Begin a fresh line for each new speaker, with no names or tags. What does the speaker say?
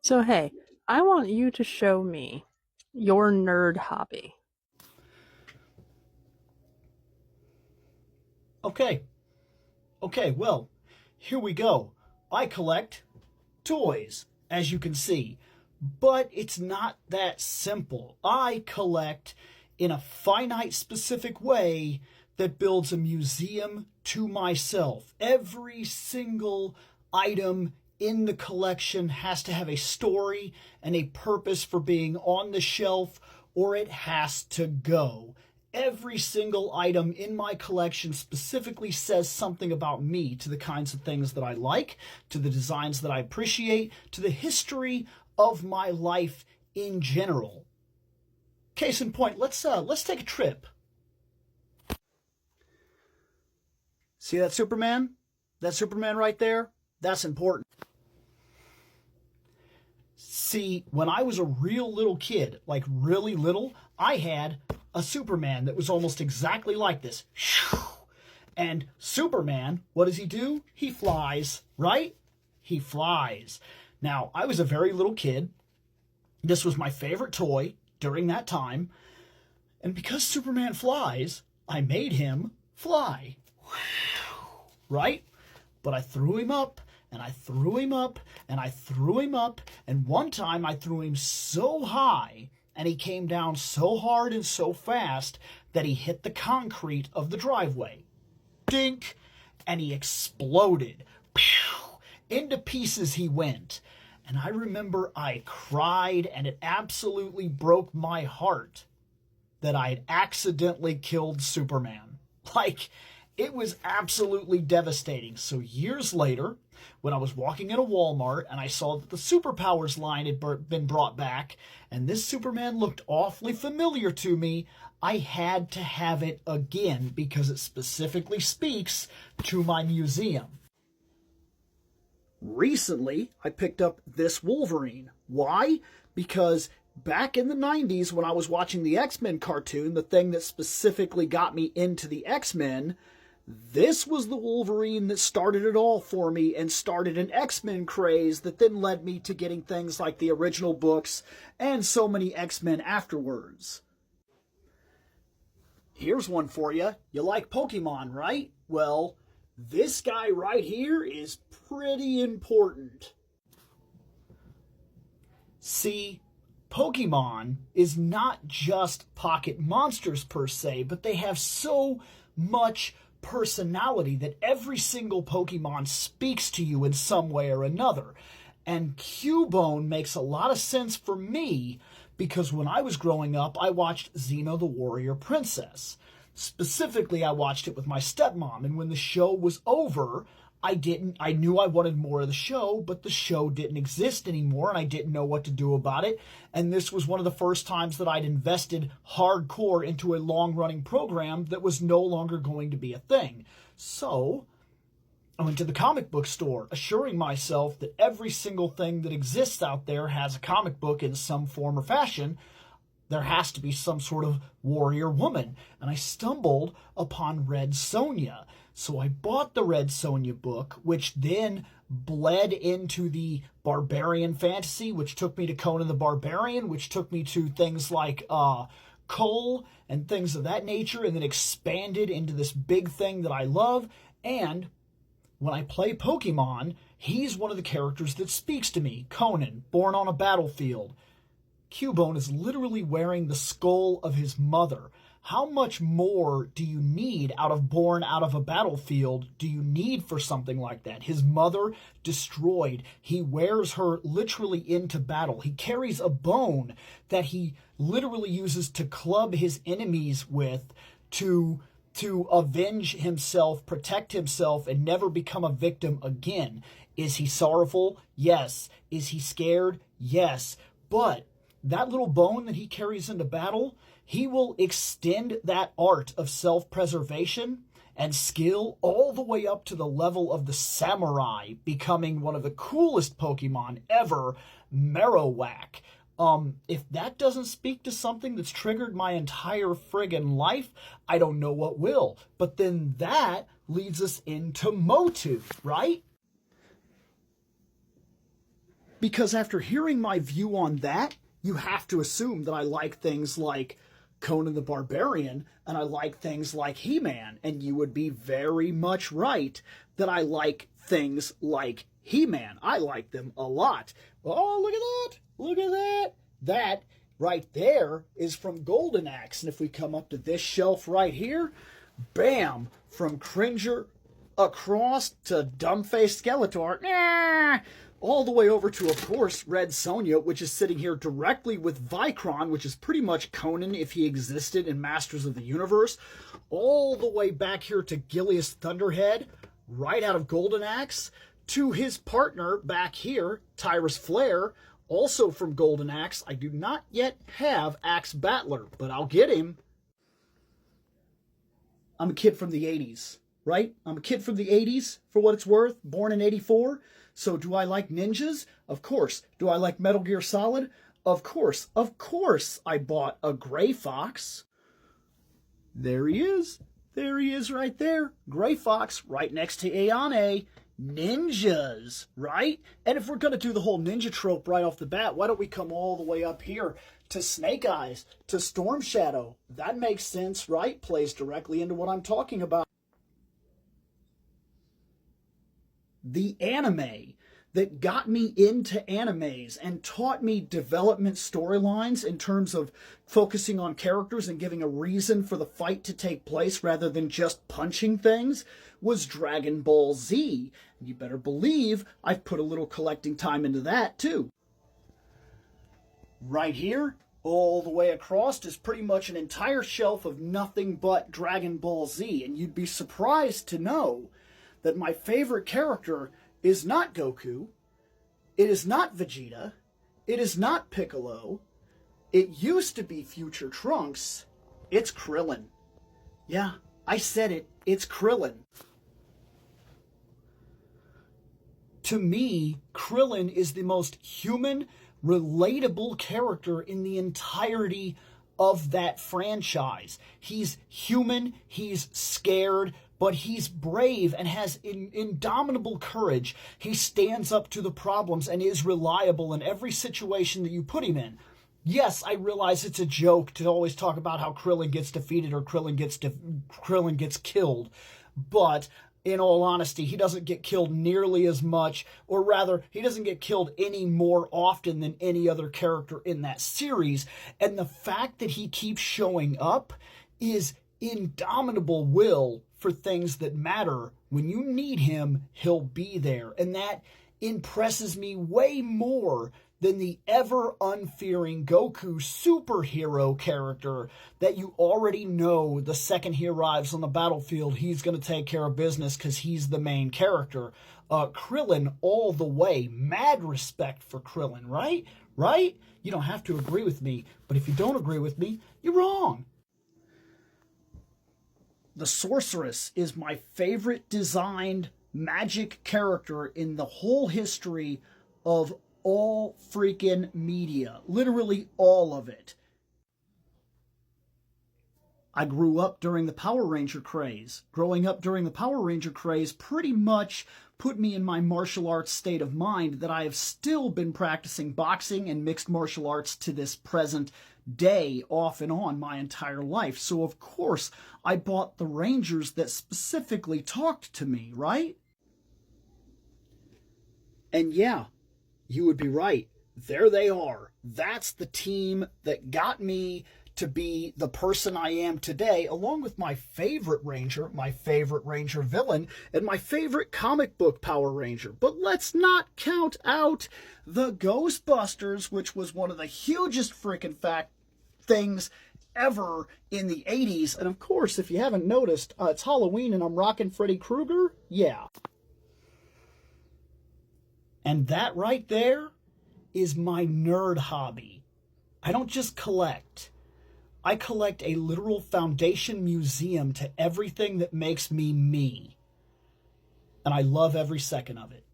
So, hey, I want you to show me your nerd hobby.
Okay, well, here we go. I collect toys, as you can see, but it's not that simple. I collect in a finite, specific way that builds a museum to myself. Every single item in the collection has to have a story and a purpose for being on the shelf, or it has to go. Every single item in my collection specifically says something about me, to the kinds of things that I like, to the designs that I appreciate, to the history of my life in general. Case in point, let's take a trip. See that Superman? That Superman right there? That's important. See, when I was a real little kid, like really little, I had a Superman that was almost exactly like this. And Superman, what does he do? He flies, right? He flies. Now, I was a very little kid. This was my favorite toy during that time. And because Superman flies, I made him fly. Right? But I threw him up, and I threw him up, and I threw him up, and one time I threw him so high, and he came down so hard and so fast that he hit the concrete of the driveway. Dink! And he exploded. Pew! Into pieces he went. And I remember I cried, and it absolutely broke my heart that I had accidentally killed Superman. Like, it was absolutely devastating. So years later, when I was walking in a Walmart and I saw that the Superpowers line had been brought back, and this Superman looked awfully familiar to me, I had to have it again because it specifically speaks to my museum. Recently, I picked up this Wolverine. Why? Because back in the 90s, when I was watching the X-Men cartoon, the thing that specifically got me into the X-Men, this was the Wolverine that started it all for me and started an X-Men craze that then led me to getting things like the original books and so many X-Men afterwards. Here's one for you. You like Pokemon, right? Well, this guy right here is pretty important. See, Pokemon is not just pocket monsters per se, but they have so much personality that every single Pokemon speaks to you in some way or another. And Cubone makes a lot of sense for me because when I was growing up, I watched Xeno the Warrior Princess. Specifically, I watched it with my stepmom, and when the show was over, I knew I wanted more of the show, but the show didn't exist anymore, and I didn't know what to do about it. And this was one of the first times that I'd invested hardcore into a long-running program that was no longer going to be a thing. So I went to the comic book store, assuring myself that every single thing that exists out there has a comic book in some form or fashion. There has to be some sort of warrior woman. And I stumbled upon Red Sonja. So I bought the Red Sonja book, which then bled into the barbarian fantasy, which took me to Conan the Barbarian, which took me to things like Cole and things of that nature, and then expanded into this big thing that I love. And when I play Pokemon, he's one of the characters that speaks to me. Conan, born on a battlefield. Cubone is literally wearing the skull of his mother. How much more do you need born out of a battlefield do you need for something like that? His mother destroyed. He wears her literally into battle. He carries a bone that he literally uses to club his enemies with to avenge himself, protect himself, and never become a victim again. Is he sorrowful? Yes. Is he scared? Yes. But that little bone that he carries into battle, he will extend that art of self-preservation and skill all the way up to the level of the samurai, becoming one of the coolest Pokemon ever, Marowak. If that doesn't speak to something that's triggered my entire friggin' life, I don't know what will. But then that leads us into Motu, right? Because after hearing my view on that, you have to assume that I like things like Conan the Barbarian, and I like things like He-Man, and you would be very much right that I like things like He-Man. I like them a lot. Oh, look at that! Look at that! That right there is from Golden Axe, and if we come up to this shelf right here, bam! From Cringer across to Dumbface Skeletor, all the way over to, of course, Red Sonja, which is sitting here directly with Vicron, which is pretty much Conan if he existed in Masters of the Universe, all the way back here to Gilius Thunderhead, right out of Golden Axe, to his partner back here, Tyrus Flare, also from Golden Axe. I do not yet have Axe Battler, but I'll get him. I'm a kid from the 80s, right? I'm a kid from the 80s, for what it's worth, born in 84. So do I like ninjas? Of course. Do I like Metal Gear Solid? Of course. Of course I bought a Gray Fox. There he is. There he is right there. Gray Fox right next to Ayane. Ninjas, right? And if we're going to do the whole ninja trope right off the bat, why don't we come all the way up here to Snake Eyes, to Storm Shadow? That makes sense, right? Plays directly into what I'm talking about. The anime that got me into animes and taught me development storylines in terms of focusing on characters and giving a reason for the fight to take place rather than just punching things was Dragon Ball Z. You better believe I've put a little collecting time into that too. Right here, all the way across, is pretty much an entire shelf of nothing but Dragon Ball Z, and you'd be surprised to know that my favorite character is not Goku, it is not Vegeta, it is not Piccolo, it used to be Future Trunks, it's Krillin. Yeah, I said it, it's Krillin. To me, Krillin is the most human, relatable character in the entirety of that franchise. He's human, he's scared, but he's brave and has indomitable courage. He stands up to the problems and is reliable in every situation that you put him in. Yes, I realize it's a joke to always talk about how Krillin gets defeated or Krillin gets killed, but in all honesty, he doesn't get killed nearly as much, or rather, he doesn't get killed any more often than any other character in that series, and the fact that he keeps showing up is indomitable will for things that matter. When you need him, he'll be there. And that impresses me way more than the ever unfearing Goku superhero character that you already know the second he arrives on the battlefield, he's going to take care of business because he's the main character. Krillin all the way. Mad respect for Krillin, right? Right? You don't have to agree with me, but if you don't agree with me, you're wrong. The Sorceress is my favorite designed magic character in the whole history of all freaking media. Literally all of it. I grew up during the Power Ranger craze. Growing up during the Power Ranger craze pretty much put me in my martial arts state of mind that I have still been practicing boxing and mixed martial arts to this present day, off and on, my entire life. So of course I bought the Rangers that specifically talked to me, right? And yeah, you would be right. There they are. That's the team that got me to be the person I am today, along with my favorite Ranger villain, and my favorite comic book Power Ranger. But let's not count out the Ghostbusters, which was one of the hugest freaking things ever in the 80s. And of course, if you haven't noticed, it's Halloween and I'm rocking Freddy Krueger. Yeah. And that right there is my nerd hobby. I don't just collect. I collect a literal foundation museum to everything that makes me me. And I love every second of it.